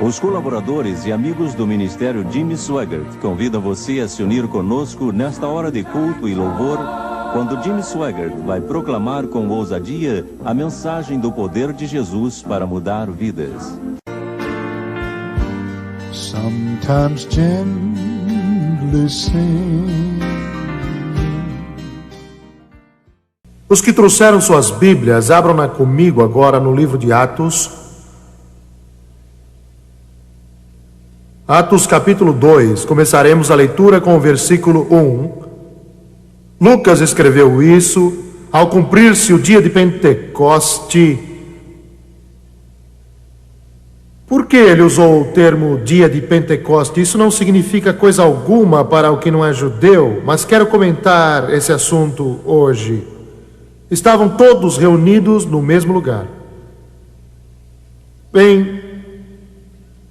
Os colaboradores e amigos do Ministério Jimmy Swaggart convidam você a se unir conosco nesta hora de culto e louvor, quando Jimmy Swaggart vai proclamar com ousadia a mensagem do poder de Jesus para mudar vidas. Sometimes gently sing. Os que trouxeram suas Bíblias, abram-na comigo agora no livro de Atos. Atos capítulo 2, começaremos a leitura com o versículo 1. Lucas escreveu isso ao cumprir-se o dia de Pentecoste. Por que ele usou o termo dia de Pentecoste? Isso não significa coisa alguma para o que não é judeu, mas quero comentar esse assunto hoje. Estavam todos reunidos no mesmo lugar. Bem,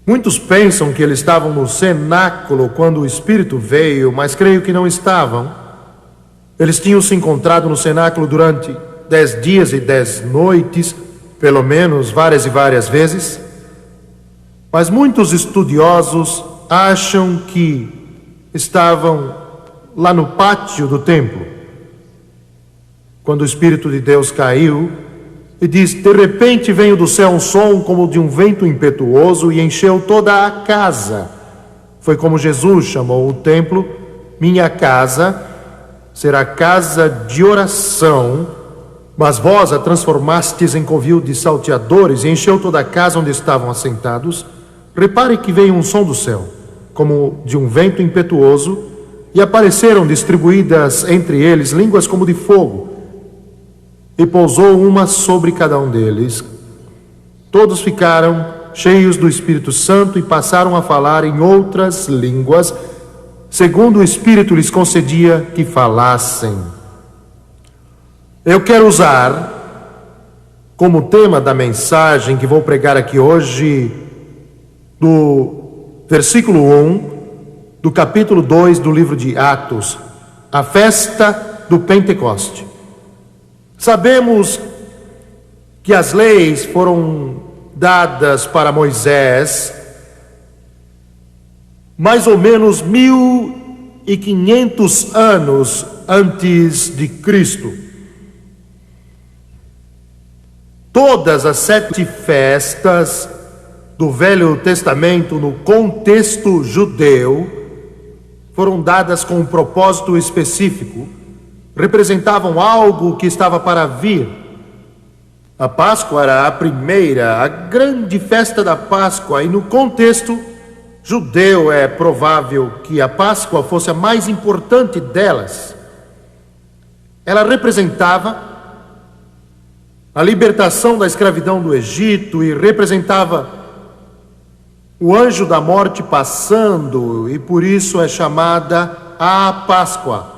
muitos pensam que eles estavam no cenáculo quando o Espírito veio, mas creio que não estavam. Eles tinham se encontrado no cenáculo durante 10 dias e 10 noites, pelo menos várias e várias vezes. Mas muitos estudiosos acham que estavam lá no pátio do templo, quando o Espírito de Deus caiu, e diz: de repente veio do céu um som como de um vento impetuoso e encheu toda a casa. Foi como Jesus chamou o templo: minha casa será casa de oração, mas vós a transformastes em covil de salteadores, e encheu toda a casa onde estavam assentados. Repare que veio um som do céu, como de um vento impetuoso, e apareceram distribuídas entre eles línguas como de fogo, e pousou uma sobre cada um deles. Todos ficaram cheios do Espírito Santo e passaram a falar em outras línguas, segundo o Espírito lhes concedia que falassem. Eu quero usar como tema da mensagem que vou pregar aqui hoje, do versículo 1 do capítulo 2 do livro de Atos, a festa do Pentecoste. Sabemos que as leis foram dadas para Moisés mais ou menos 1500 anos antes de Cristo. Todas as 7 festas do Velho Testamento, no contexto judeu, foram dadas com um propósito específico. Representavam algo que estava para vir. A Páscoa era a primeira, a grande festa da Páscoa, e no contexto judeu é provável que a Páscoa fosse a mais importante delas. Ela representava a libertação da escravidão do Egito e representava o anjo da morte passando, e por isso é chamada a Páscoa.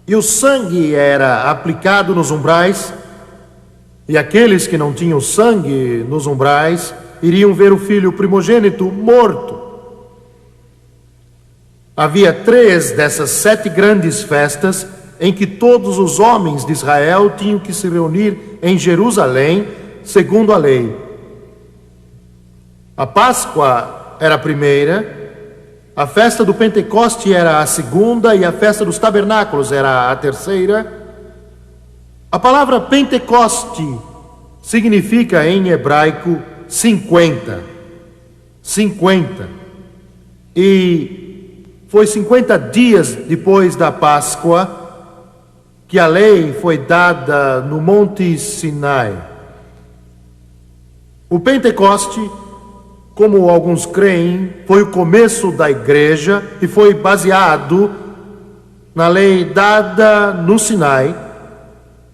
E o sangue era aplicado nos umbrais, e aqueles que não tinham sangue nos umbrais iriam ver o filho primogênito morto. Havia 3 dessas 7 grandes festas em que todos os homens de Israel tinham que se reunir em Jerusalém, segundo a lei. A Páscoa era a primeira, a festa do Pentecoste era a segunda, e a festa dos tabernáculos era a terceira. A palavra Pentecoste significa em hebraico 50. 50. E foi 50 dias depois da Páscoa que a lei foi dada no Monte Sinai. O Pentecoste, como alguns creem, foi o começo da igreja e foi baseado na lei dada no Sinai,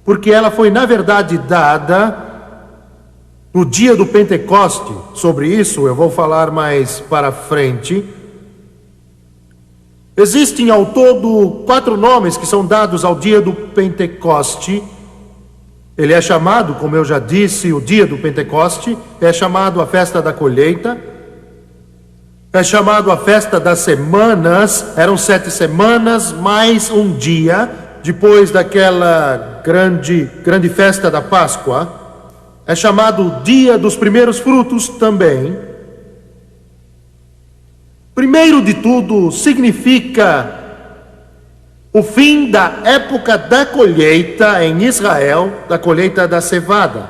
porque ela foi, na verdade, dada no dia do Pentecoste. Sobre isso eu vou falar mais para frente. Existem ao todo 4 nomes que são dados ao dia do Pentecoste. Ele é chamado, como eu já disse, o dia do Pentecoste, é chamado a festa da colheita, é chamado a festa das semanas. Eram 7 semanas mais um dia depois daquela grande festa da Páscoa. É chamado o dia dos primeiros frutos também. Primeiro de tudo, significa o fim da época da colheita em Israel, da colheita da cevada.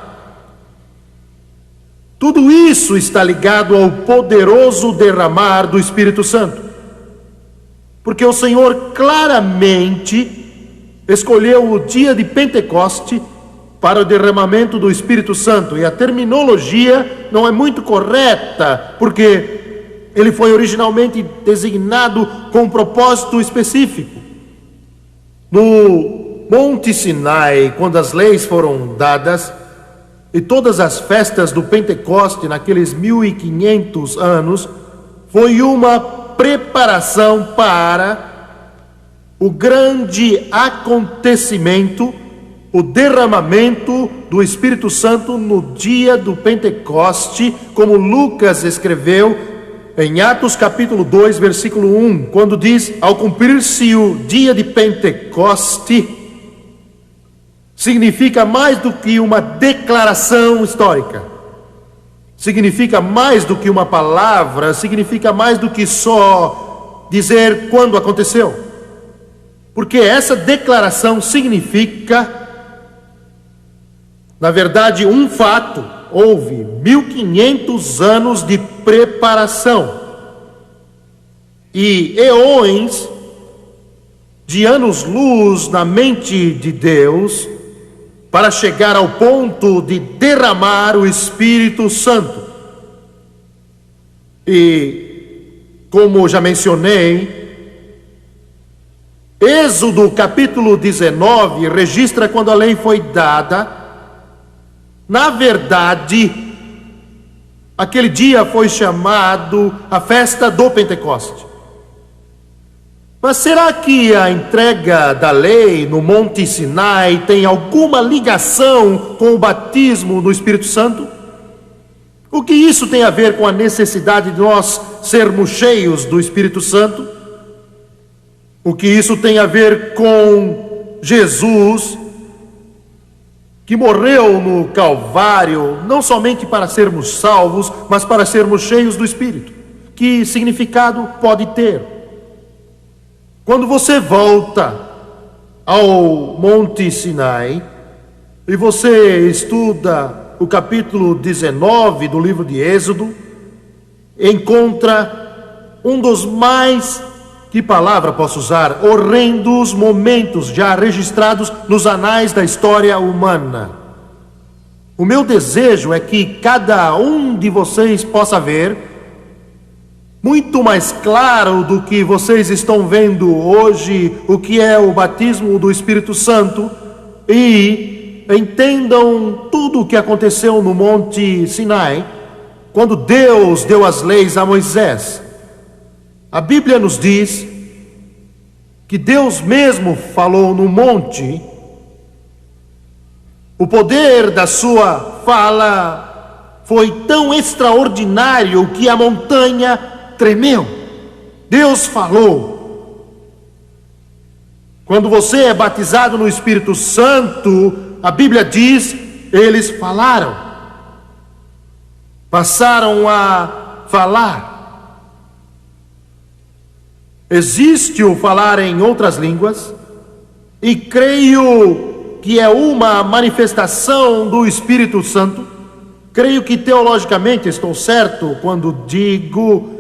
Tudo isso está ligado ao poderoso derramar do Espírito Santo. Porque o Senhor claramente escolheu o dia de Pentecoste para o derramamento do Espírito Santo. E a terminologia não é muito correta, porque ele foi originalmente designado com um propósito específico. No Monte Sinai, quando as leis foram dadas, e todas as festas do Pentecoste, naqueles 1500 anos, foi uma preparação para o grande acontecimento, o derramamento do Espírito Santo no dia do Pentecoste, como Lucas escreveu em Atos capítulo 2, versículo 1, quando diz: ao cumprir-se o dia de Pentecoste, significa mais do que uma declaração histórica, significa mais do que uma palavra, significa mais do que só dizer quando aconteceu, porque essa declaração significa, na verdade, um fato. Houve 1500 anos de preparação e eões de anos-luz na mente de Deus para chegar ao ponto de derramar o Espírito Santo. E, como já mencionei, Êxodo capítulo 19 registra quando a lei foi dada. Na verdade, aquele dia foi chamado a festa do Pentecoste. Mas será que a entrega da lei no Monte Sinai tem alguma ligação com o batismo no Espírito Santo? O que isso tem a ver com a necessidade de nós sermos cheios do Espírito Santo? O que isso tem a ver com Jesus, que morreu no Calvário, não somente para sermos salvos, mas para sermos cheios do Espírito? Que significado pode ter? Quando você volta ao Monte Sinai e você estuda o capítulo 19 do livro de Êxodo, encontra um dos mais, que palavra posso usar, horrendos momentos já registrados nos anais da história humana. O meu desejo é que cada um de vocês possa ver, muito mais claro do que vocês estão vendo hoje, o que é o batismo do Espírito Santo, e entendam tudo o que aconteceu no Monte Sinai, quando Deus deu as leis a Moisés. A Bíblia nos diz que Deus mesmo falou no monte. O poder da sua fala foi tão extraordinário que a montanha tremeu. Deus falou. Quando você é batizado no Espírito Santo, a Bíblia diz, eles falaram, passaram a falar. Existe o falar em outras línguas, e creio que é uma manifestação do Espírito Santo. Creio que teologicamente estou certo quando digo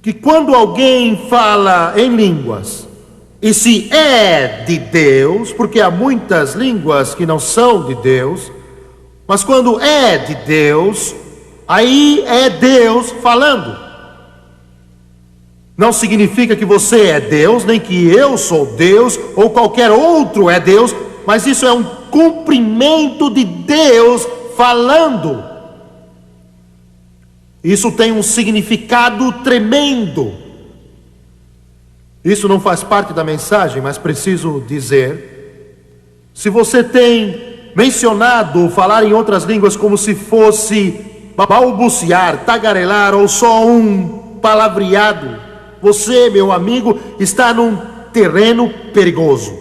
que quando alguém fala em línguas, e se é de Deus, porque há muitas línguas que não são de Deus, mas quando é de Deus, aí é Deus falando. Não significa que você é Deus, nem que eu sou Deus, ou qualquer outro é Deus, mas isso é um cumprimento de Deus falando. Isso tem um significado tremendo. Isso não faz parte da mensagem, mas preciso dizer. Se você tem mencionado falar em outras línguas como se fosse balbuciar, tagarelar ou só um palavreado, você, meu amigo, está num terreno perigoso.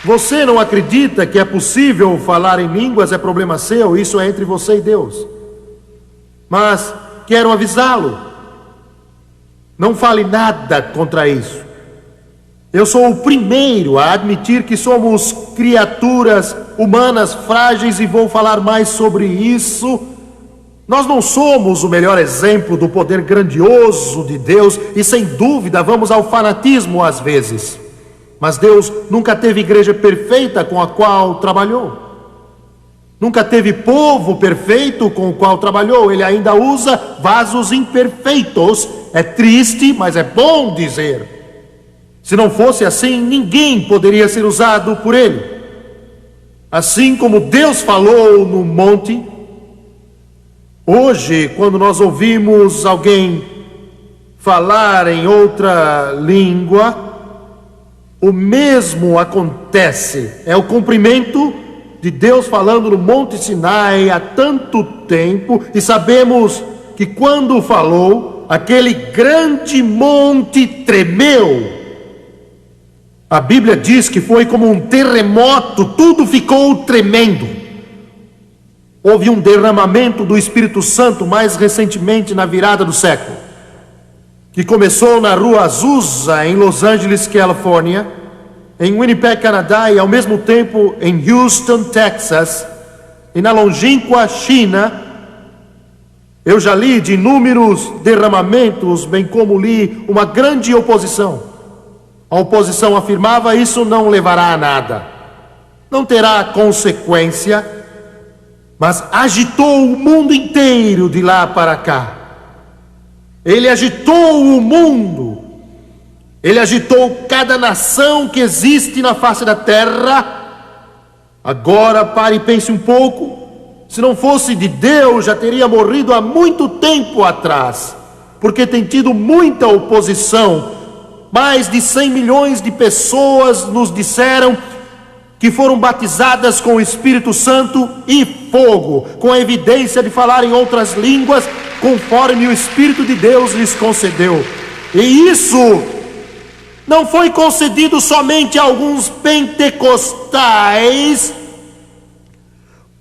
Você não acredita que é possível falar em línguas? É problema seu, isso é entre você e Deus. Mas quero avisá-lo, não fale nada contra isso. Eu sou o primeiro a admitir que somos criaturas humanas frágeis e vou falar mais sobre isso. Nós não somos o melhor exemplo do poder grandioso de Deus e sem dúvida vamos ao fanatismo às vezes. Mas Deus nunca teve igreja perfeita com a qual trabalhou. Nunca teve povo perfeito com o qual trabalhou. Ele ainda usa vasos imperfeitos. É triste, mas é bom dizer. Se não fosse assim, ninguém poderia ser usado por ele. Assim como Deus falou no monte, hoje, quando nós ouvimos alguém falar em outra língua, o mesmo acontece. É o cumprimento de Deus falando no Monte Sinai há tanto tempo, e sabemos que quando falou, aquele grande monte tremeu. A Bíblia diz que foi como um terremoto, tudo ficou tremendo. Houve um derramamento do Espírito Santo mais recentemente na virada do século, que começou na Rua Azusa, em Los Angeles, Califórnia, em Winnipeg, Canadá, e ao mesmo tempo em Houston, Texas, e na longínqua China. Eu já li de inúmeros derramamentos, bem como li uma grande oposição. A oposição afirmava: isso não levará a nada, não terá consequência, mas agitou o mundo inteiro de lá para cá. Ele agitou o mundo, ele agitou cada nação que existe na face da terra. Agora pare e pense um pouco. Se não fosse de Deus, já teria morrido há muito tempo atrás, porque tem tido muita oposição. Mais de 100 milhões de pessoas nos disseram que foram batizadas com o Espírito Santo e fogo, com a evidência de falar em outras línguas, conforme o Espírito de Deus lhes concedeu. E isso não foi concedido somente a alguns pentecostais,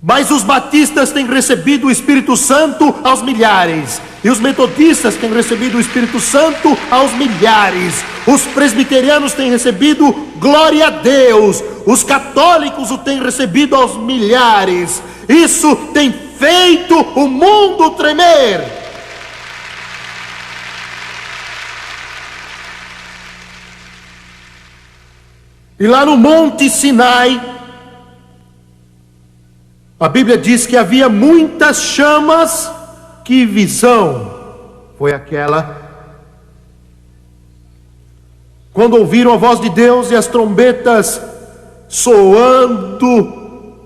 mas os batistas têm recebido o Espírito Santo aos milhares, e os metodistas têm recebido o Espírito Santo aos milhares, os presbiterianos têm recebido, glória a Deus, os católicos o têm recebido aos milhares. Isso tem feito o mundo tremer. E lá no Monte Sinai, a Bíblia diz que havia muitas chamas. Que visão foi aquela? Quando ouviram a voz de Deus e as trombetas soando,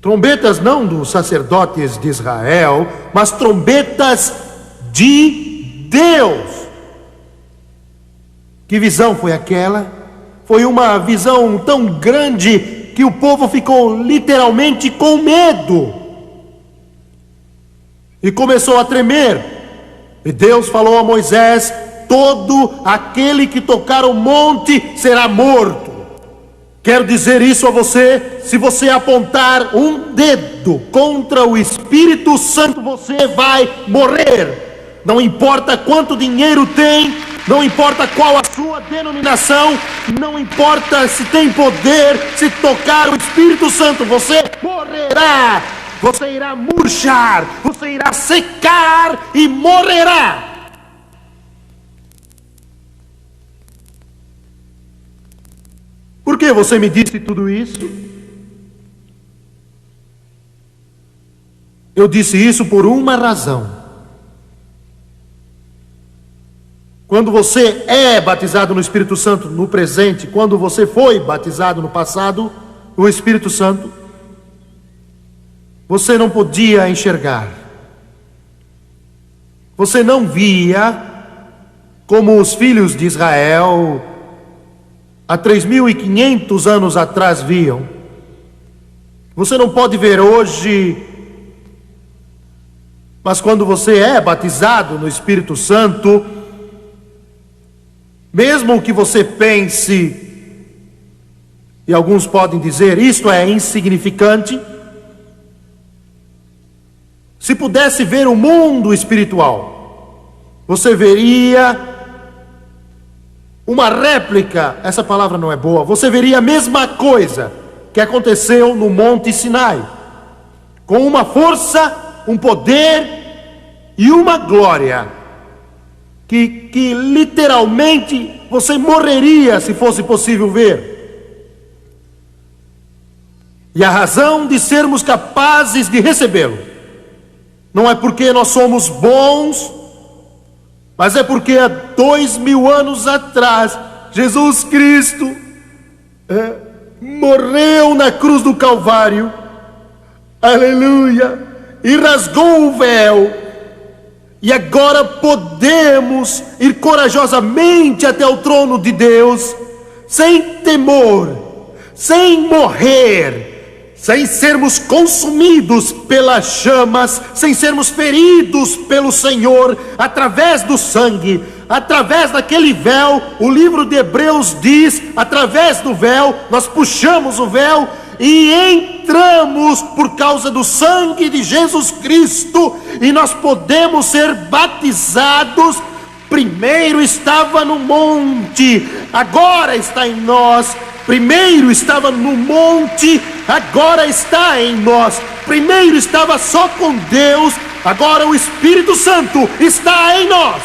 trombetas não dos sacerdotes de Israel, mas trombetas de Deus. Que visão foi aquela? Foi uma visão tão grande que o povo ficou literalmente com medo e começou a tremer. E Deus falou a Moisés: todo aquele que tocar o monte será morto. Quero dizer isso a você: se você apontar um dedo contra o Espírito Santo, você vai morrer. Não importa quanto dinheiro tem, não importa qual a sua denominação, não importa se tem poder, se tocar o Espírito Santo, você morrerá. Você irá murchar, você irá secar e morrerá. Por que você me disse tudo isso? Eu disse isso por uma razão. Quando você é batizado no Espírito Santo no presente, quando você foi batizado no passado, o Espírito Santo, você não podia enxergar. Você não via como os filhos de Israel há 3.500 anos atrás viam. Você não pode ver hoje, mas quando você é batizado no Espírito Santo, mesmo que você pense, e alguns podem dizer, isto é insignificante, se pudesse ver o mundo espiritual, você veria uma réplica, essa palavra não é boa, você veria a mesma coisa que aconteceu no Monte Sinai, com uma força, um poder e uma glória, que literalmente você morreria se fosse possível ver. E a razão de sermos capazes de recebê-lo, não é porque nós somos bons, mas é porque há 2000 anos atrás, Jesus Cristo morreu na cruz do Calvário, aleluia, e rasgou o véu, e agora podemos ir corajosamente até o trono de Deus, sem temor, sem morrer, sem sermos consumidos pelas chamas, sem sermos feridos pelo Senhor, através do sangue, através daquele véu. O livro de Hebreus diz, através do véu, nós puxamos o véu e entramos por causa do sangue de Jesus Cristo, e nós podemos ser batizados. Primeiro estava no monte, agora está em nós. Primeiro estava no monte, agora está em nós. Primeiro estava só com Deus, agora o Espírito Santo está em nós.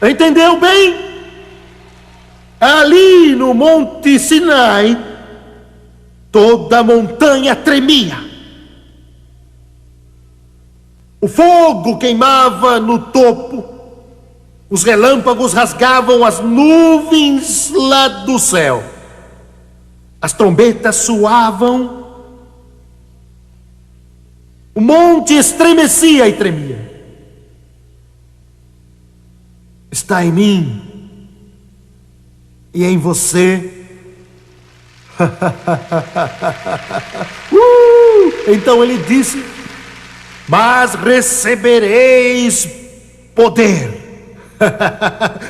Entendeu bem? Ali no Monte Sinai, toda a montanha tremia. O fogo queimava no topo. Os relâmpagos rasgavam as nuvens lá do céu. As trombetas soavam. O monte estremecia e tremia. Está em mim e em você. Então ele disse: mas recebereis poder.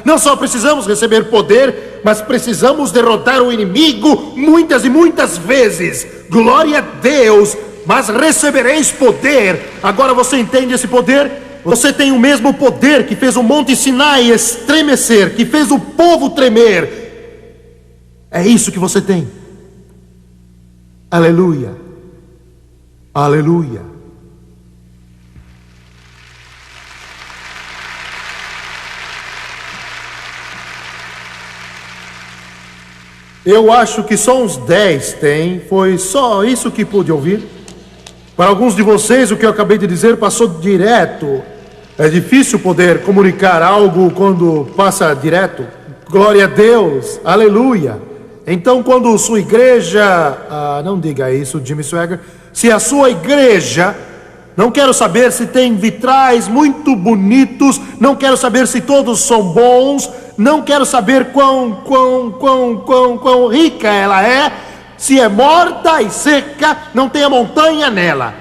Não só precisamos receber poder, mas precisamos derrotar o inimigo muitas e muitas vezes. Glória a Deus, mas recebereis poder. Agora você entende esse poder? Você tem o mesmo poder que fez o Monte Sinai estremecer, que fez o povo tremer. É isso que você tem. Aleluia, aleluia. Eu acho que só uns 10 tem. Foi só isso que pude ouvir. Para alguns de vocês, o que eu acabei de dizer passou direto. É difícil poder comunicar algo quando passa direto. Glória a Deus, aleluia. Então, quando sua igreja... não diga isso, Jimmy Swaggart. Se a sua igreja... Não quero saber se tem vitrais muito bonitos, não quero saber se todos são bons, não quero saber quão rica ela é, se é morta e seca, não tem a montanha nela,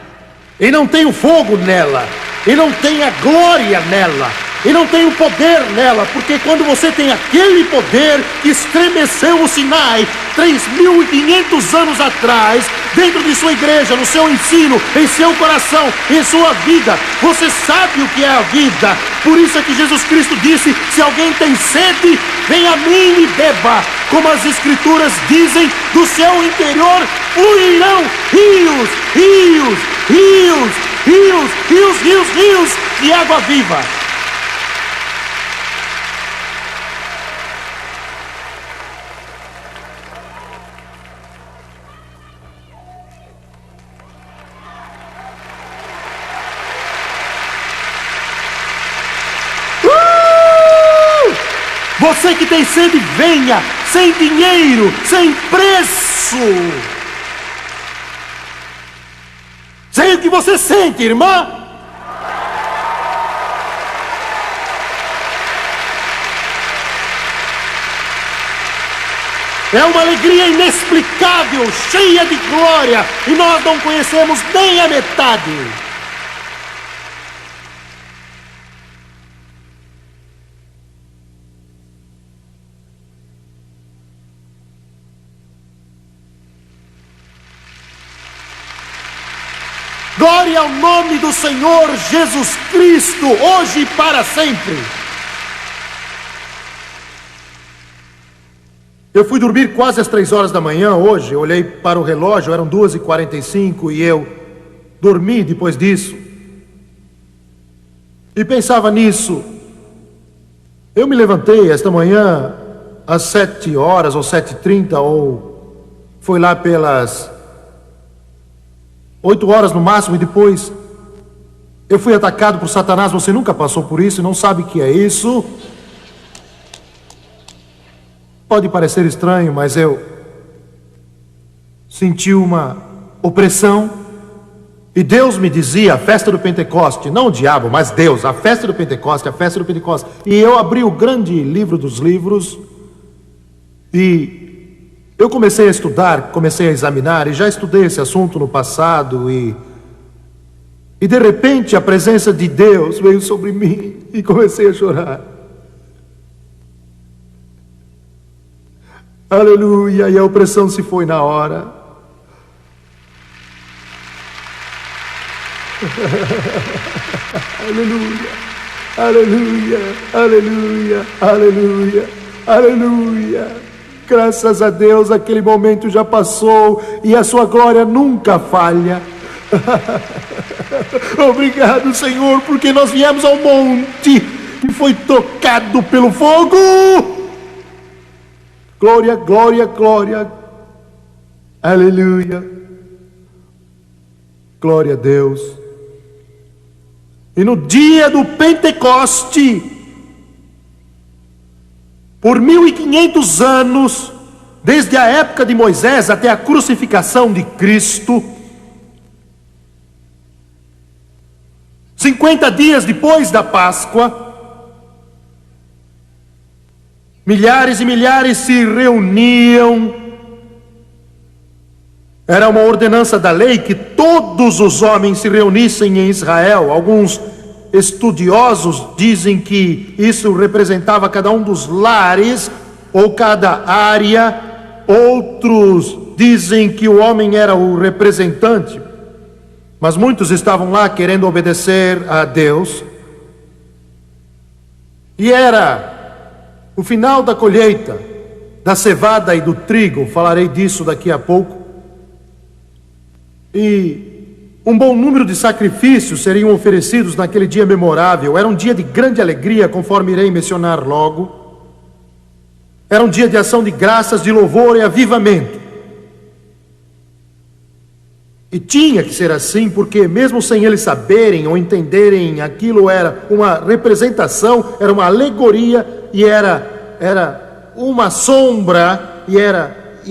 e não tem o fogo nela, e não tem a glória nela, e não tem o poder nela, porque quando você tem aquele poder que estremeceu o Sinai 3.500 anos atrás, dentro de sua igreja, no seu ensino, em seu coração, em sua vida, você sabe o que é a vida. Por isso é que Jesus Cristo disse: se alguém tem sede, vem a mim e beba. Como as escrituras dizem, do seu interior fluirão rios, rios, rios, rios, rios, rios, rios de água viva. Você que tem sede, venha, sem dinheiro, sem preço. Sei o que você sente, irmã. É uma alegria inexplicável, cheia de glória, e nós não conhecemos nem a metade. Glória ao nome do Senhor Jesus Cristo, hoje e para sempre. Eu fui dormir quase às 3 horas da manhã hoje. Eu olhei para o relógio, eram 2h45 e eu dormi depois disso. E pensava nisso. Eu me levantei esta manhã às 7 horas ou 7h30, ou foi lá pelas 8 horas no máximo, e depois eu fui atacado por Satanás. Você nunca passou por isso e não sabe o que é isso? Pode parecer estranho, mas eu senti uma opressão. E Deus me dizia, a festa do Pentecoste, não o diabo, mas Deus, a festa do Pentecoste, a festa do Pentecoste. E eu abri o grande livro dos livros e eu comecei a estudar, comecei a examinar, e já estudei esse assunto no passado, e de repente a presença de Deus veio sobre mim e comecei a chorar. Aleluia, e a opressão se foi na hora. Aleluia, aleluia, aleluia, aleluia, aleluia. Graças a Deus, aquele momento já passou e a sua glória nunca falha. Obrigado, Senhor, porque nós viemos ao monte e foi tocado pelo fogo. Glória, glória, glória. Aleluia. Glória a Deus. E no dia do Pentecoste, por 1500 anos, desde a época de Moisés até a crucificação de Cristo, 50 dias depois da Páscoa, milhares e milhares se reuniam. Era uma ordenança da lei que todos os homens se reunissem em Israel. Alguns estudiosos dizem que isso representava cada um dos lares ou cada área. Outros dizem que o homem era o representante. Mas muitos estavam lá querendo obedecer a Deus. E era o final da colheita da cevada e do trigo. Falarei disso daqui a pouco. E um bom número de sacrifícios seriam oferecidos naquele dia memorável. Era um dia de grande alegria, conforme irei mencionar logo. Era um dia de ação de graças, de louvor e avivamento. E tinha que ser assim, porque mesmo sem eles saberem ou entenderem, aquilo era uma representação, era uma alegoria, e era uma sombra, e era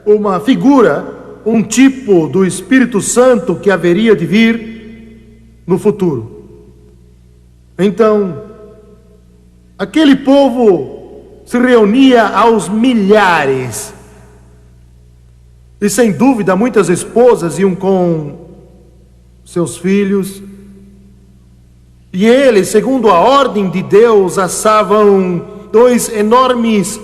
uma figura, um tipo do Espírito Santo que haveria de vir no futuro. Então, aquele povo se reunia aos milhares, e sem dúvida muitas esposas iam com seus filhos, e eles, segundo a ordem de Deus, assavam 2 enormes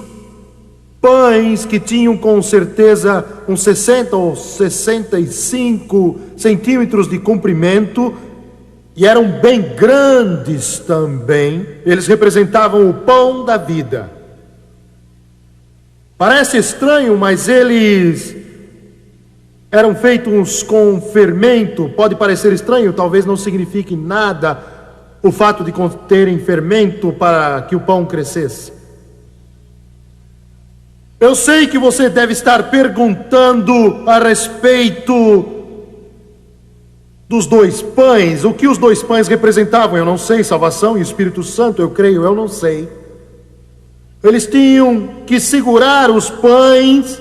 pães que tinham com certeza uns 60 ou 65 centímetros de comprimento, e eram bem grandes também. Eles representavam o pão da vida. Parece estranho, mas eles eram feitos com fermento. Pode parecer estranho, talvez não signifique nada o fato de conterem fermento para que o pão crescesse. Eu sei que você deve estar perguntando a respeito dos 2 pães. O que os 2 pães representavam? Eu não sei. Salvação e Espírito Santo, eu creio, eu não sei. Eles tinham que segurar os pães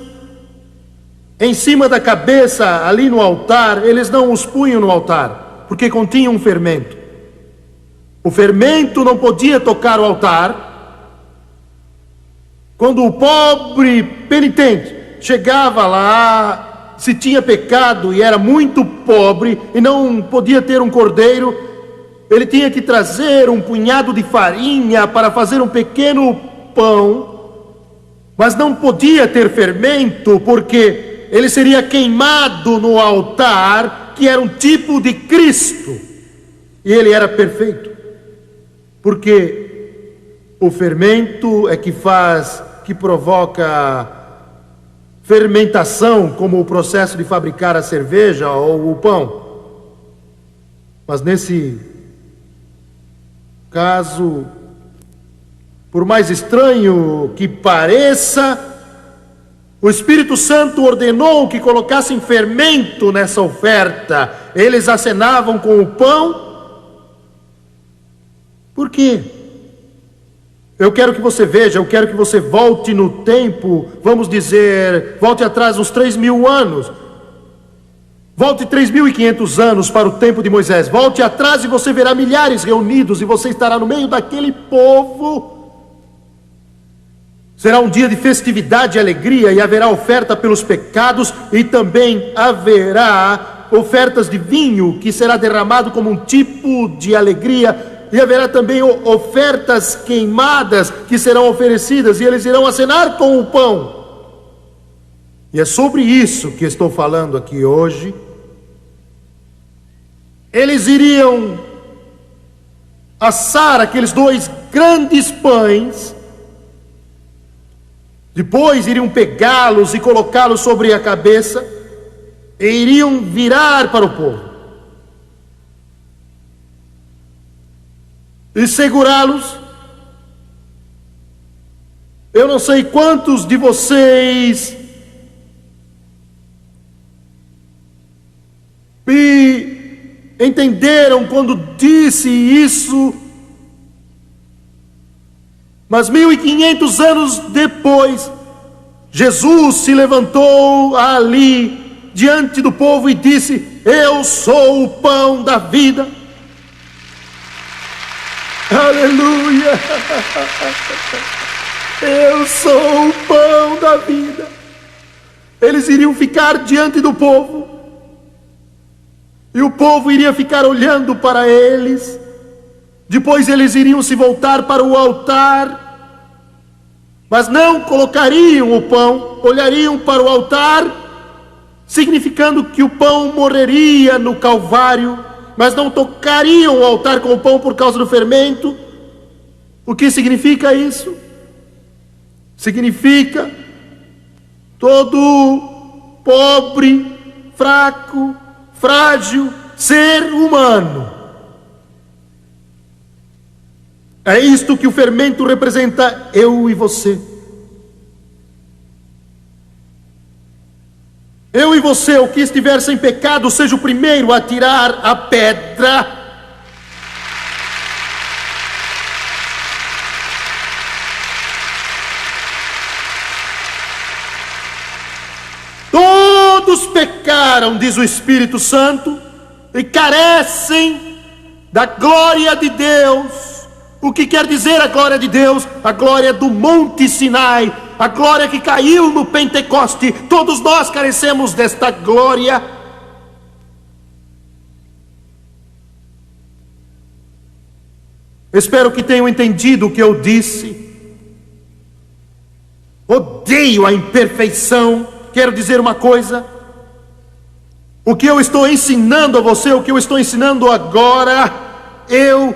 em cima da cabeça, ali no altar. Eles não os punham no altar, porque continham um fermento. O fermento não podia tocar o altar. Quando o pobre penitente chegava lá, se tinha pecado e era muito pobre e não podia ter um cordeiro, ele tinha que trazer um punhado de farinha para fazer um pequeno pão, mas não podia ter fermento, porque ele seria queimado no altar que era um tipo de Cristo, e ele era perfeito, porque o fermento é que provoca fermentação, como o processo de fabricar a cerveja ou o pão. Mas nesse caso, por mais estranho que pareça, o Espírito Santo ordenou que colocassem fermento nessa oferta. Eles acenavam com o pão. Por quê? Eu quero que você veja, eu quero que você volte no tempo, vamos dizer, volte atrás uns 3.000 anos. Volte 3.500 anos para o tempo de Moisés. Volte atrás e você verá milhares reunidos e você estará no meio daquele povo. Será um dia de festividade e alegria, e haverá oferta pelos pecados, e também haverá ofertas de vinho que será derramado como um tipo de alegria, e haverá também ofertas queimadas que serão oferecidas, e eles irão acenar com o pão. E é sobre isso que estou falando aqui hoje. Eles iriam assar aqueles 2 grandes pães, depois iriam pegá-los e colocá-los sobre a cabeça, e iriam virar para o povo e segurá-los. Eu não sei quantos de vocês me entenderam quando disse isso, mas 1.500 anos depois, Jesus se levantou ali diante do povo e disse: eu sou o pão da vida. Aleluia! Eu sou o pão da vida. Eles iriam ficar diante do povo, e o povo iria ficar olhando para eles. Depois eles iriam se voltar para o altar, mas não colocariam o pão, olhariam para o altar, significando que o pão morreria no Calvário, mas não tocariam o altar com o pão por causa do fermento. O que significa isso? Significa todo pobre, fraco, frágil ser humano. É isto que o fermento representa, eu e você. Eu e você, o que estiver sem pecado, seja o primeiro a tirar a pedra. Todos pecaram, diz o Espírito Santo, e carecem da glória de Deus. O que quer dizer a glória de Deus? A glória do Monte Sinai, a glória que caiu no Pentecoste. Todos nós carecemos desta glória. Espero que tenham entendido o que eu disse. Odeio a imperfeição. Quero dizer uma coisa: o que eu estou ensinando a você, o que eu estou ensinando agora, eu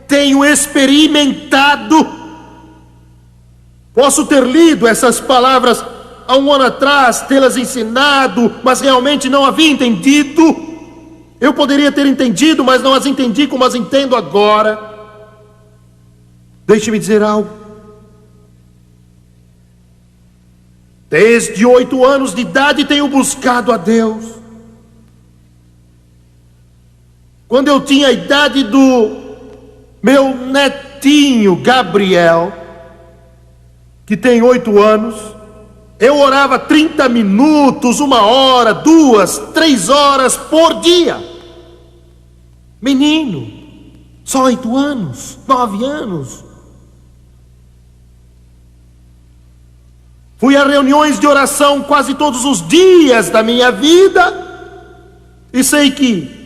tenho experimentado. Posso ter lido essas palavras há um ano atrás, tê-las ensinado, mas realmente não havia entendido. Eu poderia ter entendido, mas não as entendi como as entendo agora. Deixe-me dizer algo. Desde 8 anos de idade tenho buscado a Deus. Quando eu tinha a idade do meu netinho Gabriel, que tem 8 anos, eu orava 30 minutos, 1 hora, 2, 3 horas por dia. Menino, só 8 anos, 9 anos. Fui a reuniões de oração quase todos os dias da minha vida, e sei que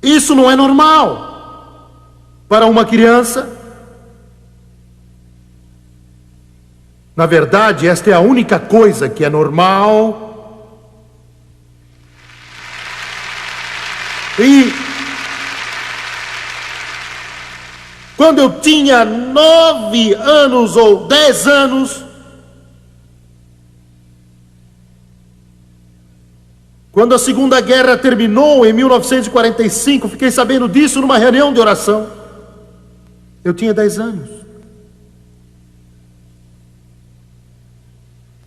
isso não é normal para uma criança. Na verdade, esta é a única coisa que é normal. E quando eu tinha 9 anos ou 10 anos, quando a Segunda Guerra terminou em 1945, fiquei sabendo disso numa reunião de oração. Eu tinha 10 anos.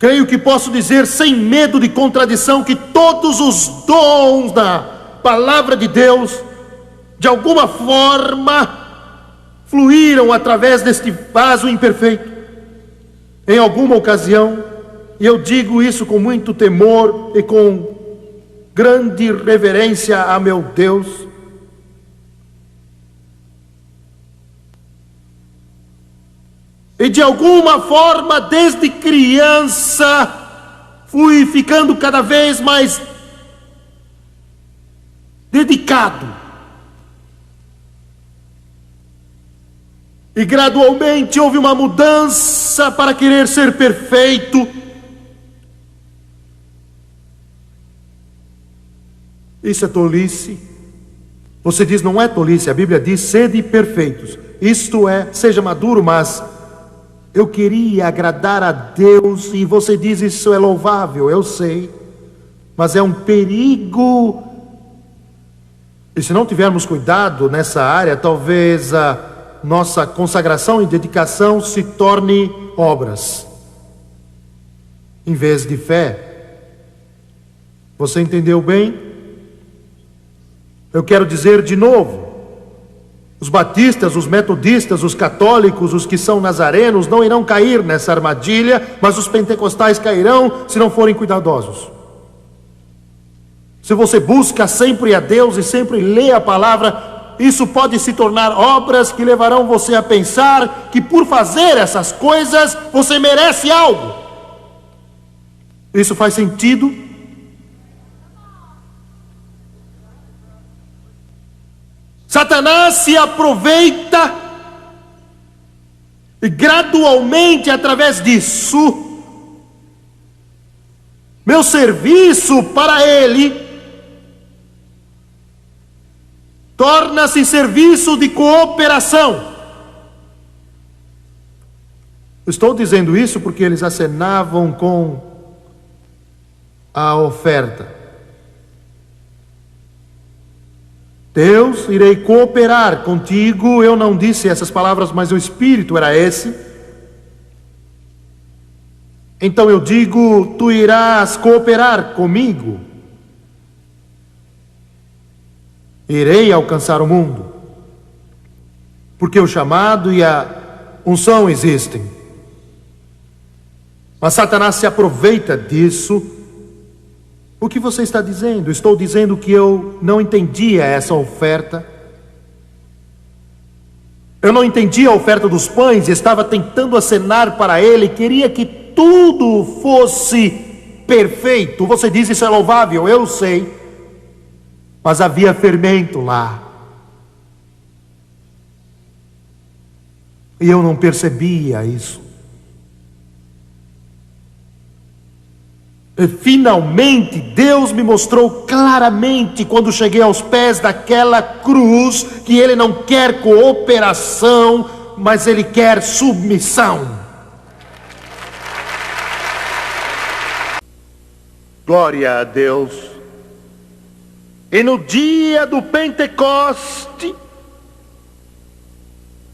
Creio que posso dizer sem medo de contradição que todos os dons da palavra de Deus, de alguma forma, fluíram através deste vaso imperfeito. Em alguma ocasião, e eu digo isso com muito temor e com grande reverência a meu Deus, e de alguma forma, desde criança, fui ficando cada vez mais dedicado. E gradualmente houve uma mudança para querer ser perfeito. Isso é tolice. Você diz, não é tolice, a Bíblia diz, sede perfeitos. Isto é, seja maduro, mas eu queria agradar a Deus, e você diz, isso é louvável, eu sei, mas é um perigo. E se não tivermos cuidado nessa área, talvez a nossa consagração e dedicação se torne obras, em vez de fé. Você entendeu bem? Eu quero dizer de novo, os batistas, os metodistas, os católicos, os que são nazarenos não irão cair nessa armadilha, mas os pentecostais cairão se não forem cuidadosos. Se você busca sempre a Deus e sempre lê a palavra, isso pode se tornar obras que levarão você a pensar que por fazer essas coisas você merece algo. Isso faz sentido? Satanás se aproveita e gradualmente, através disso, meu serviço para ele torna-se serviço de cooperação. Estou dizendo isso porque eles acenavam com a oferta. Deus, irei cooperar contigo. Eu não disse essas palavras, mas o espírito era esse. Então eu digo, tu irás cooperar comigo. Irei alcançar o mundo, porque o chamado e a unção existem. Mas Satanás se aproveita disso. O que você está dizendo? Estou dizendo que eu não entendia essa oferta. Eu não entendia a oferta dos pães e estava tentando acenar para ele. Queria que tudo fosse perfeito. Você diz, isso é louvável, eu sei. Mas havia fermento lá. E eu não percebia isso. E finalmente Deus me mostrou claramente, quando cheguei aos pés daquela cruz, que Ele não quer cooperação, mas Ele quer submissão. Glória a Deus. E no dia do Pentecoste,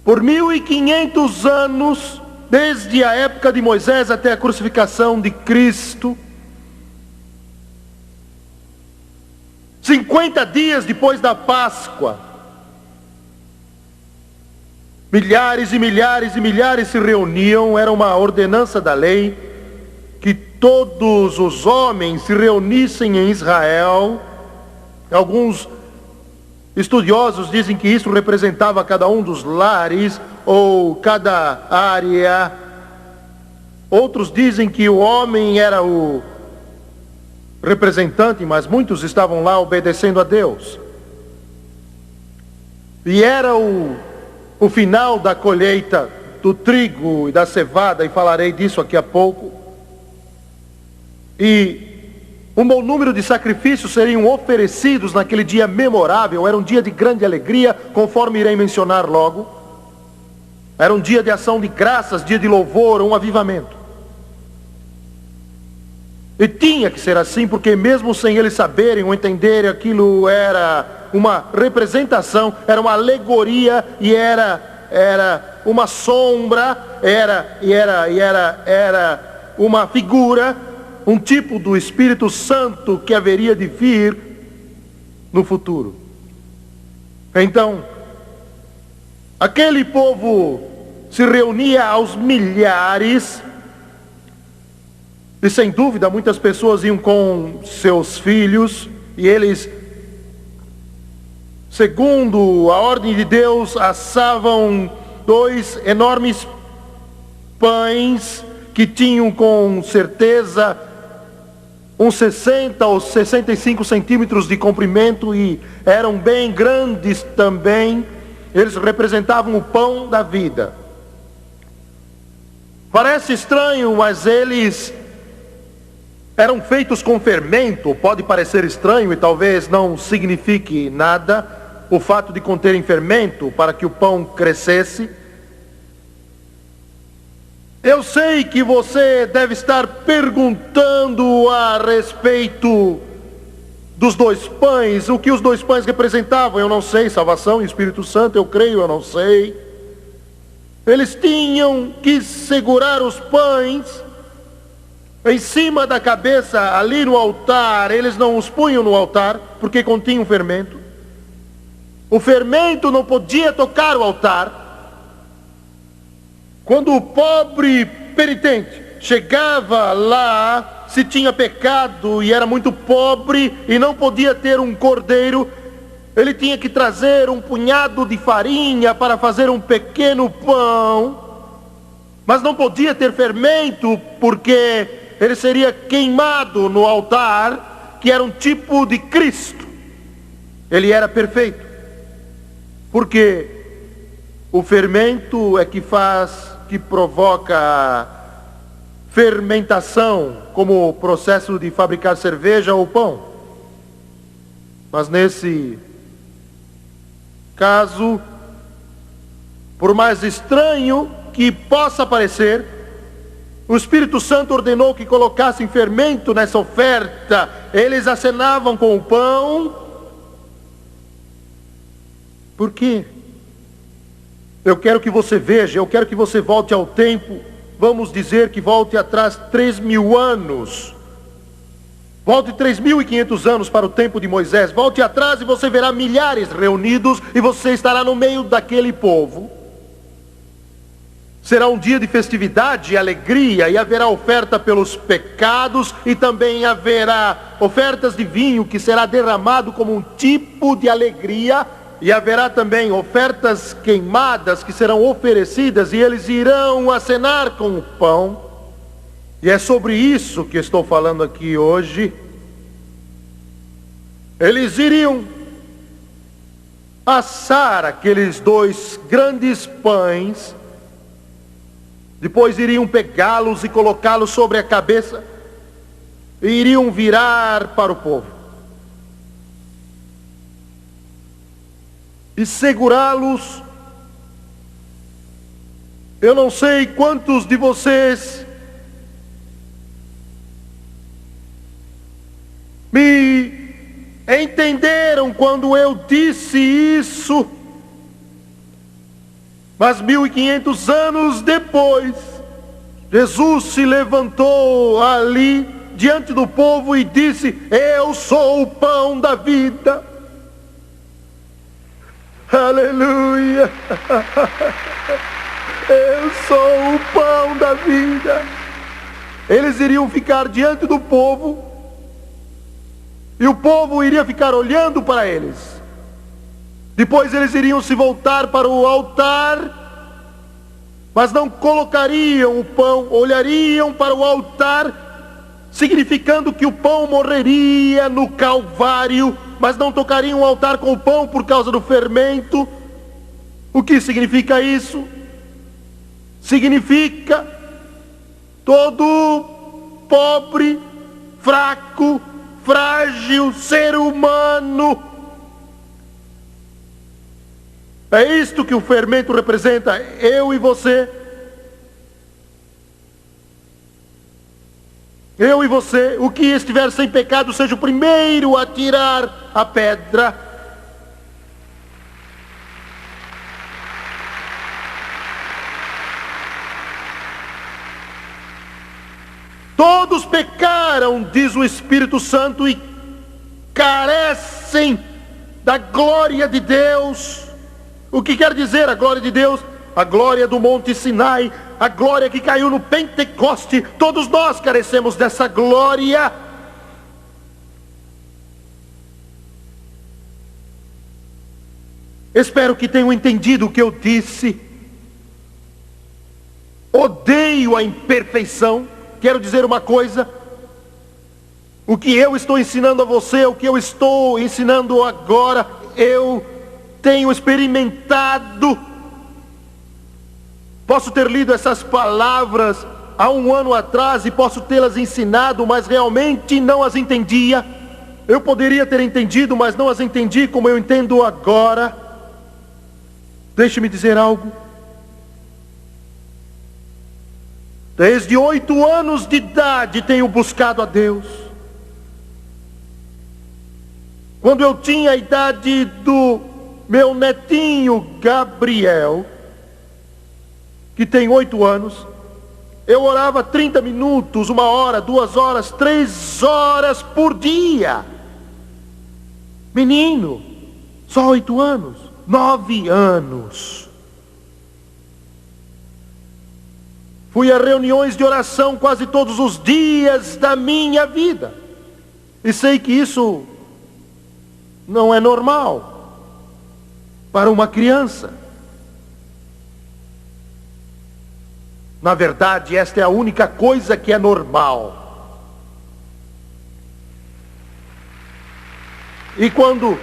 por 1500 anos, desde a época de Moisés até a crucificação de Cristo, 50 dias depois da Páscoa, milhares e milhares e milhares se reuniam. Era uma ordenança da lei que todos os homens se reunissem em Israel. Alguns estudiosos dizem que isso representava cada um dos lares ou cada área. Outros dizem que o homem era o representante, mas muitos estavam lá obedecendo a Deus. E era o final da colheita do trigo e da cevada, e falarei disso aqui a pouco. E Um bom número de sacrifícios seriam oferecidos naquele dia memorável. Era um dia de grande alegria, conforme irei mencionar logo. Era um dia de ação de graças, dia de louvor, um avivamento. E tinha que ser assim, porque mesmo sem eles saberem ou entenderem, aquilo era uma representação, era uma alegoria e era uma sombra, era uma figura, um tipo do Espírito Santo que haveria de vir no futuro. Então, aquele povo se reunia aos milhares, e sem dúvida muitas pessoas iam com seus filhos, e eles, segundo a ordem de Deus, assavam 2 enormes pães que tinham com certeza uns 60 ou 65 centímetros de comprimento e eram bem grandes também. Eles representavam o pão da vida. Parece estranho, mas eles eram feitos com fermento. Pode parecer estranho e talvez não signifique nada o fato de conterem fermento para que o pão crescesse. Eu sei que você deve estar perguntando a respeito dos 2 pães, o que os 2 pães representavam. Eu não sei, salvação e Espírito Santo, eu creio, eu não sei. Eles tinham que segurar os pães em cima da cabeça, ali no altar. Eles não os punham no altar, porque continham fermento. O fermento não podia tocar o altar. Quando o pobre penitente chegava lá, se tinha pecado e era muito pobre e não podia ter um cordeiro, ele tinha que trazer um punhado de farinha para fazer um pequeno pão, mas não podia ter fermento porque ele seria queimado no altar, que era um tipo de Cristo. Ele era perfeito, porque o fermento é que provoca fermentação, como o processo de fabricar cerveja ou pão. Mas nesse caso, por mais estranho que possa parecer, o Espírito Santo ordenou que colocassem fermento nessa oferta. Eles acenavam com o pão. Por quê? Eu quero que você veja, eu quero que você volte ao tempo, vamos dizer que volte atrás 3.000 anos. Volte 3.500 anos para o tempo de Moisés. Volte atrás e você verá milhares reunidos e você estará no meio daquele povo. Será um dia de festividade e alegria, e haverá oferta pelos pecados, e também haverá ofertas de vinho que será derramado como um tipo de alegria. E haverá também ofertas queimadas que serão oferecidas, e eles irão acenar com o pão. E é sobre isso que estou falando aqui hoje. Eles iriam assar aqueles 2 grandes pães, depois iriam pegá-los e colocá-los sobre a cabeça, e iriam virar para o povo e segurá-los. Eu não sei quantos de vocês me entenderam quando eu disse isso, mas 1.500 anos depois, Jesus se levantou ali diante do povo e disse: eu sou o pão da vida. Aleluia! Eu sou o pão da vida. Eles iriam ficar diante do povo, e o povo iria ficar olhando para eles. Depois eles iriam se voltar para o altar, mas não colocariam o pão, olhariam para o altar, significando que o pão morreria no Calvário, mas não tocariam o altar com o pão por causa do fermento. O que significa isso? Significa todo pobre, fraco, frágil ser humano. É isto que o fermento representa, eu e você. Eu e você, o que estiver sem pecado, seja o primeiro a tirar a pedra. Todos pecaram, diz o Espírito Santo, e carecem da glória de Deus. O que quer dizer a glória de Deus? A glória do Monte Sinai, a glória que caiu no Pentecoste. Todos nós carecemos dessa glória. Espero que tenham entendido o que eu disse. Odeio a imperfeição. Quero dizer uma coisa: o que eu estou ensinando a você, o que eu estou ensinando agora, eu tenho experimentado. Posso ter lido essas palavras há um ano atrás e posso tê-las ensinado, mas realmente não as entendia. Eu poderia ter entendido, mas não as entendi como eu entendo agora. Deixe-me dizer algo. Desde 8 anos de idade tenho buscado a Deus. Quando eu tinha a idade do meu netinho Gabriel, que tem 8 anos, eu orava 30 minutos, 1 hora, 2 horas, 3 horas por dia. Menino, só 8 anos, 9 anos. Fui a reuniões de oração quase todos os dias da minha vida. E sei que isso não é normal para uma criança. Na verdade, esta é a única coisa que é normal. E quando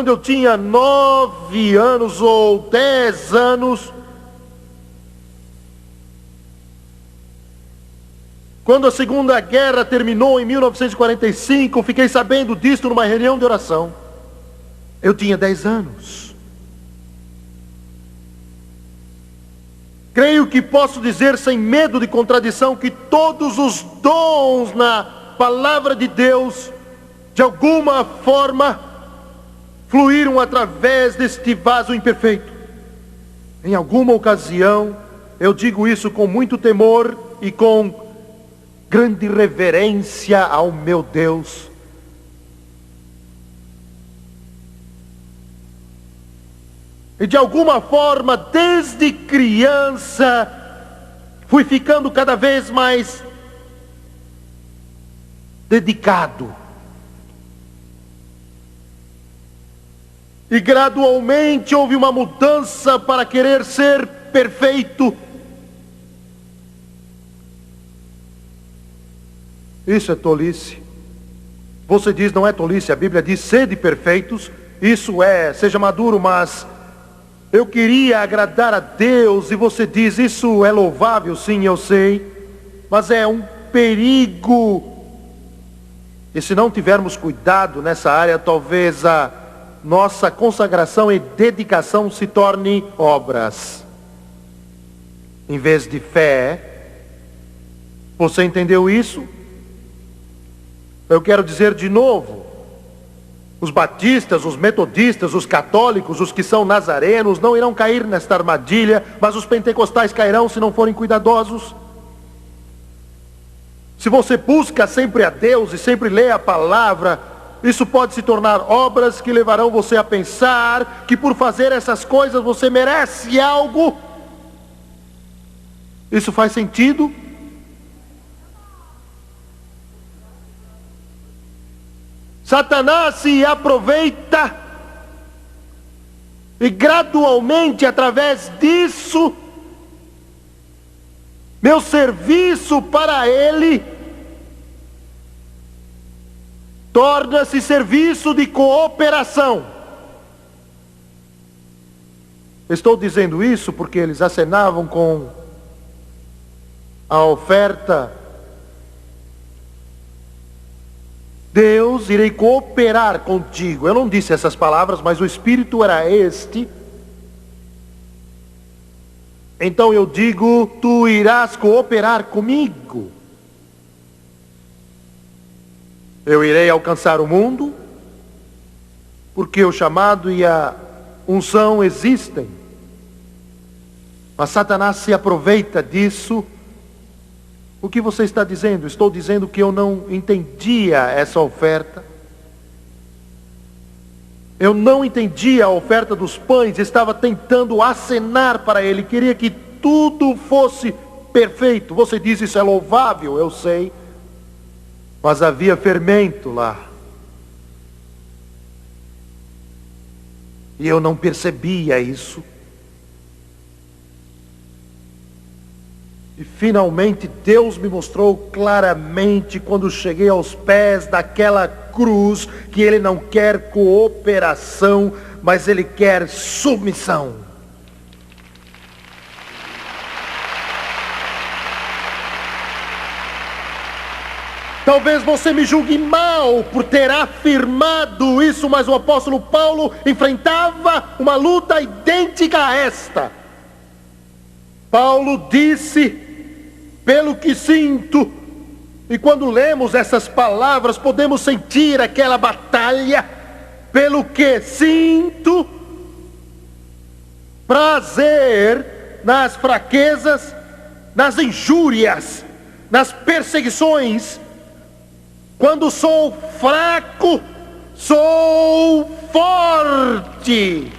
eu tinha 9 anos ou 10 anos, quando a Segunda Guerra terminou em 1945, fiquei sabendo disto numa reunião de oração. Eu tinha 10 anos. Creio que posso dizer sem medo de contradição que todos os dons na palavra de Deus, de alguma forma, fluíram através deste vaso imperfeito. Em alguma ocasião, eu digo isso com muito temor e com grande reverência ao meu Deus. E de alguma forma, desde criança, fui ficando cada vez mais dedicado. E gradualmente houve uma mudança para querer ser perfeito. Isso é tolice. Você diz, não é tolice, a Bíblia diz, sede perfeitos. Isso é, seja maduro, mas eu queria agradar a Deus, e você diz, isso é louvável, sim, eu sei, mas é um perigo. E se não tivermos cuidado nessa área, talvez a nossa consagração e dedicação se torne obras, em vez de fé. Você entendeu isso? Eu quero dizer de novo, os batistas, os metodistas, os católicos, os que são nazarenos, não irão cair nesta armadilha, mas os pentecostais cairão se não forem cuidadosos. Se você busca sempre a Deus e sempre lê a palavra, isso pode se tornar obras que levarão você a pensar que por fazer essas coisas você merece algo. Isso faz sentido? Satanás se aproveita e gradualmente, através disso, meu serviço para ele torna-se serviço de cooperação. Estou dizendo isso porque eles acenavam com a oferta Deus, irei cooperar contigo. Eu não disse essas palavras, mas o espírito era este. Então eu digo, tu irás cooperar comigo. Eu irei alcançar o mundo, porque o chamado e a unção existem. Mas Satanás se aproveita disso. O que você está dizendo? Estou dizendo que eu não entendia essa oferta. Eu não entendia a oferta dos pães. Estava tentando acenar para ele. Queria que tudo fosse perfeito. Você diz isso é louvável, eu sei. Mas havia fermento lá. E eu não percebia isso. E finalmente Deus me mostrou claramente quando cheguei aos pés daquela cruz que Ele não quer cooperação, mas Ele quer submissão. Talvez você me julgue mal por ter afirmado isso, mas o apóstolo Paulo enfrentava uma luta idêntica a esta. Paulo disse, pelo que sinto, e quando lemos essas palavras, podemos sentir aquela batalha, pelo que sinto prazer nas fraquezas, nas injúrias, nas perseguições. Quando sou fraco, sou forte.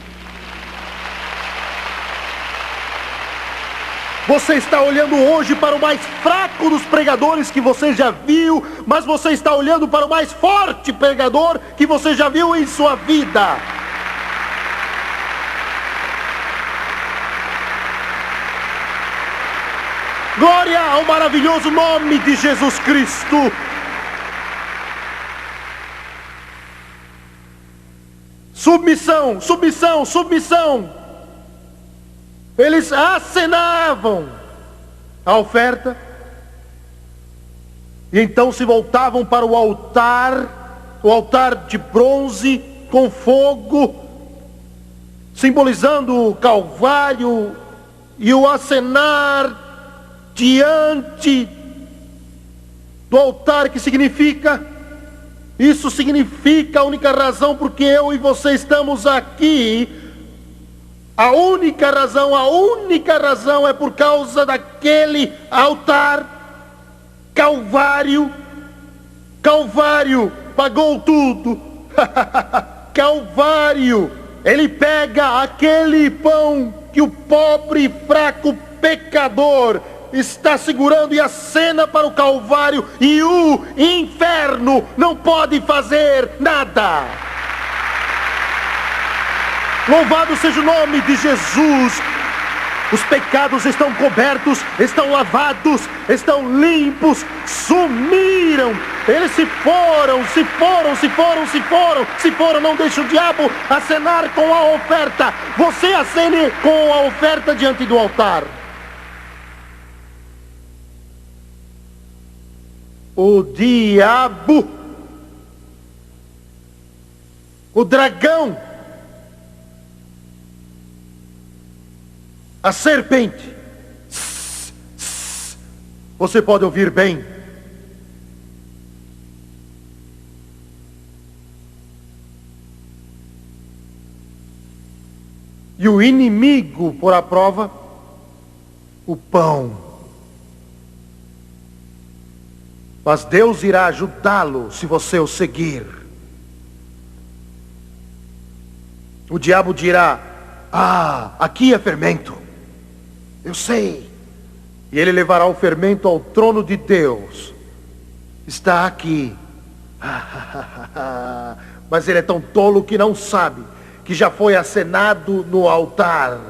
Você está olhando hoje para o mais fraco dos pregadores que você já viu, mas você está olhando para o mais forte pregador que você já viu em sua vida. Glória ao maravilhoso nome de Jesus Cristo. Submissão, submissão, submissão. Eles acenavam a oferta e então se voltavam para o altar de bronze com fogo, simbolizando o Calvário e o acenar diante do altar, que significa, isso significa a única razão porque eu e você estamos aqui. A única razão é por causa daquele altar. Calvário pagou tudo. Calvário, ele pega aquele pão que o pobre, fraco pecador está segurando e acena para o Calvário, e o inferno não pode fazer nada. Louvado seja o nome de Jesus. Os pecados estão cobertos, estão lavados, estão limpos, sumiram. Eles se foram. Não deixe o diabo acenar com a oferta. Você acene com a oferta diante do altar. O diabo, o dragão, a serpente, você pode ouvir bem. E o inimigo por a prova, o pão. Mas Deus irá ajudá-lo se você o seguir. O diabo dirá: aqui é fermento. Eu sei. E ele levará o fermento ao trono de Deus. Está aqui. Mas ele é tão tolo que não sabe que já foi acenado no altar.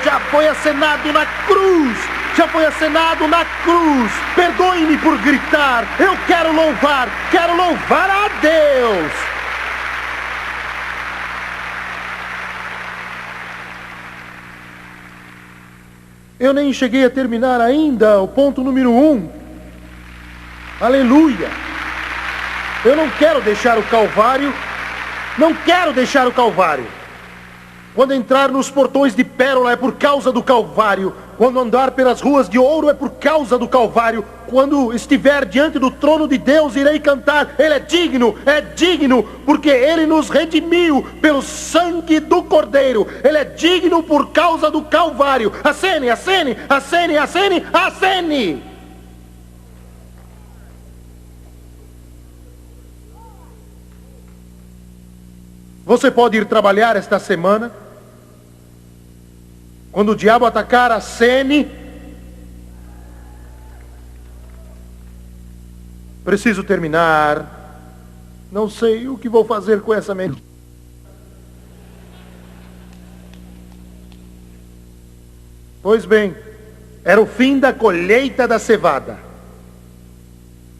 Já foi acenado na cruz. Já foi acenado na cruz. Perdoe-me por gritar. Eu quero louvar a Deus. Eu nem cheguei a terminar ainda o ponto número 1. Aleluia! Eu não quero deixar o Calvário. Não quero deixar o Calvário. Quando entrar nos portões de pérola é por causa do Calvário. Quando andar pelas ruas de ouro é por causa do Calvário. Quando estiver diante do trono de Deus, irei cantar: Ele é digno, porque Ele nos redimiu pelo sangue do Cordeiro. Ele é digno por causa do Calvário. Acene, acene, acene, acene, acene. Você pode ir trabalhar esta semana. Quando o diabo atacar, acene. Preciso terminar. Não sei o que vou fazer com essa mente. Pois bem, era o fim da colheita da cevada.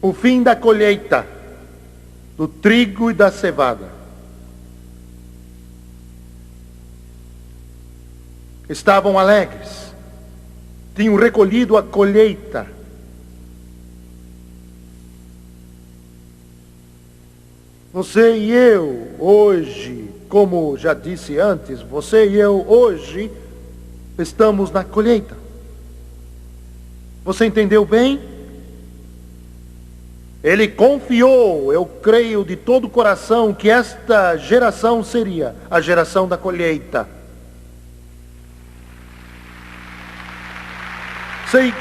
O fim da colheita do trigo e da cevada. Estavam alegres, tinham recolhido a colheita. Você e eu hoje, como já disse antes, você e eu hoje estamos na colheita. Você entendeu bem? Ele confiou, eu creio de todo o coração, que esta geração seria a geração da colheita. Sei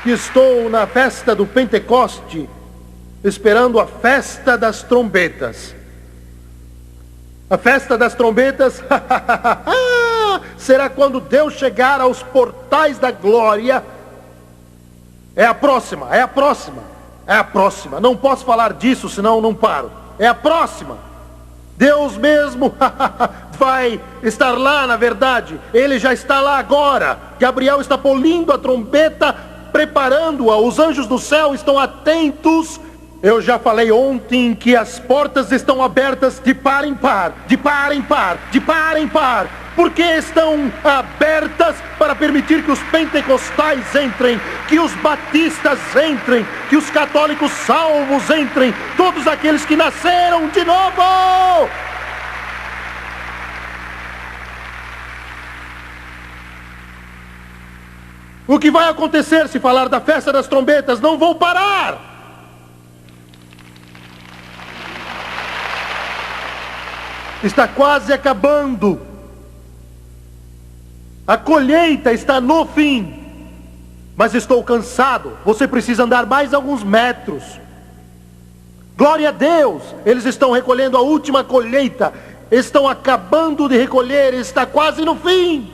que estou na festa do Pentecoste, esperando a festa das trombetas. A festa das trombetas será quando Deus chegar aos portais da glória. É a próxima, é a próxima, é a próxima. Não posso falar disso, senão não paro. É a próxima. Deus mesmo vai estar lá, na verdade. Ele já está lá agora. Gabriel está polindo a trombeta, preparando-a. Os anjos do céu estão atentos. Eu já falei ontem que as portas estão abertas de par em par, de par em par, de par em par. Porque estão abertas para permitir que os pentecostais entrem, que os batistas entrem, que os católicos salvos entrem, todos aqueles que nasceram de novo. O que vai acontecer se falar da festa das trombetas? Não vou parar. Está quase acabando. A colheita está no fim. Mas estou cansado. Você precisa andar mais alguns metros. Glória a Deus. Eles estão recolhendo a última colheita. Estão acabando de recolher. Está quase no fim.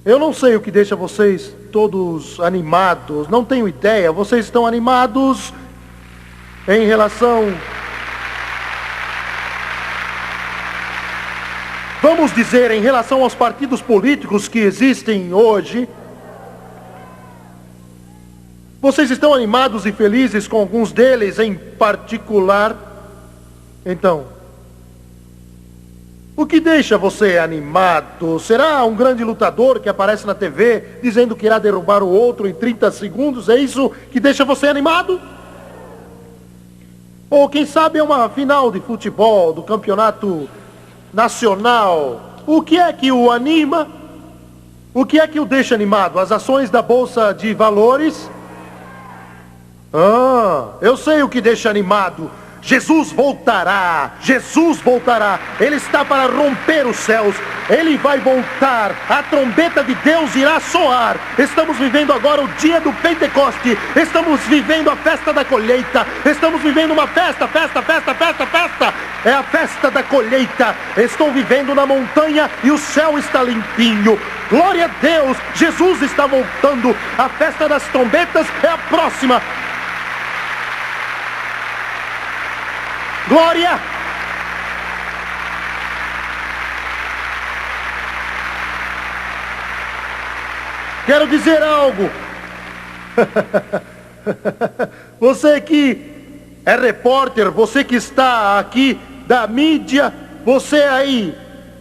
Eu não sei o que deixa vocês todos animados. Não tenho ideia. Vocês estão animados em relação... Vamos dizer, em relação aos partidos políticos que existem hoje. Vocês estão animados e felizes com alguns deles em particular? Então, o que deixa você animado? Será um grande lutador que aparece na TV dizendo que irá derrubar o outro em 30 segundos? É isso que deixa você animado? Ou quem sabe é uma final de futebol, do campeonato nacional. O que é que o anima? O que é que o deixa animado? As ações da Bolsa de Valores? Eu sei o que deixa animado. Jesus voltará, Jesus voltará. Ele está para romper os céus. Ele vai voltar. A trombeta de Deus irá soar. Estamos vivendo agora o dia do Pentecoste. Estamos vivendo a festa da colheita. Estamos vivendo uma festa. É a festa da colheita. Estou vivendo na montanha e o céu está limpinho. Glória a Deus, Jesus está voltando. A festa das trombetas é a próxima. Glória! Quero dizer algo. Você que é repórter, você que está aqui da mídia, você aí,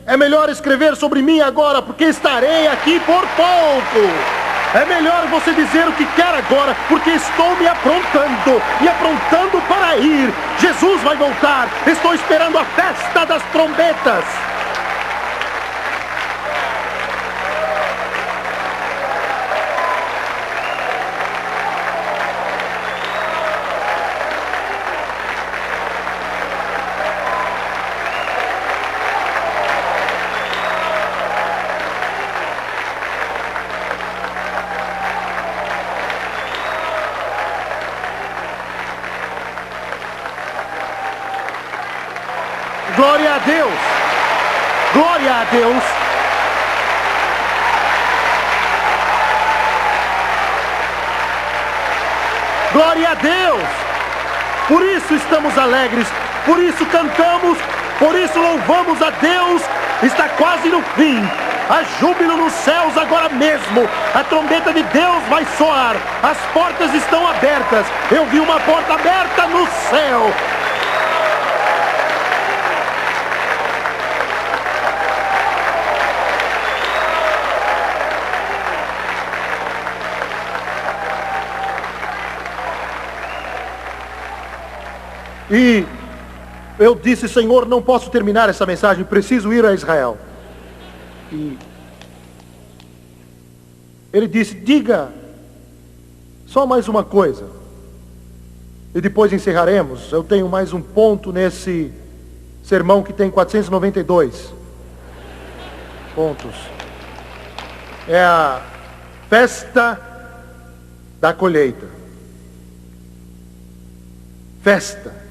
é melhor escrever sobre mim agora, porque estarei aqui por pouco. É melhor você dizer o que quer agora, porque estou me aprontando para ir. Jesus vai voltar. Estou esperando a festa das trombetas. Glória a Deus! Glória a Deus! Glória a Deus! Por isso estamos alegres, por isso cantamos, por isso louvamos a Deus. Está quase no fim. Há júbilo nos céus agora mesmo. A trombeta de Deus vai soar. As portas estão abertas. Eu vi uma porta aberta no céu. E eu disse, Senhor, não posso terminar essa mensagem, preciso ir a Israel. E ele disse, diga só mais uma coisa. E depois encerraremos. Eu tenho mais um ponto nesse sermão que tem 492 pontos. É a festa da colheita. Festa.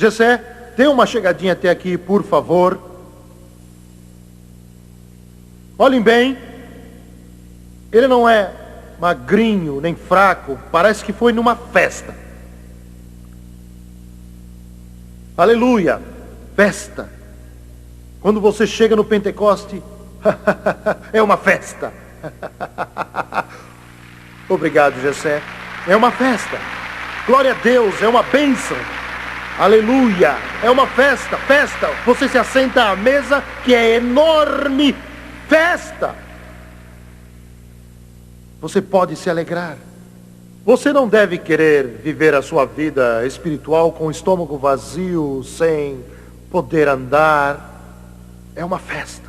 Jessé, dê uma chegadinha até aqui, por favor. Olhem bem. Ele não é magrinho, nem fraco. Parece que foi numa festa. Aleluia. Festa. Quando você chega no Pentecoste, é uma festa. Obrigado, Jessé. É uma festa. Glória a Deus, é uma bênção. Aleluia! É uma festa, festa! Você se assenta à mesa que é enorme. Festa! Você pode se alegrar. Você não deve querer viver a sua vida espiritual com o estômago vazio, sem poder andar. É uma festa.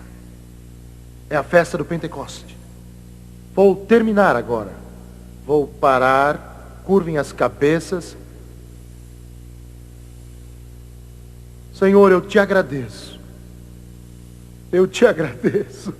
É a festa do Pentecoste. Vou terminar agora. Vou parar, curvem as cabeças. Senhor, eu te agradeço. Eu te agradeço.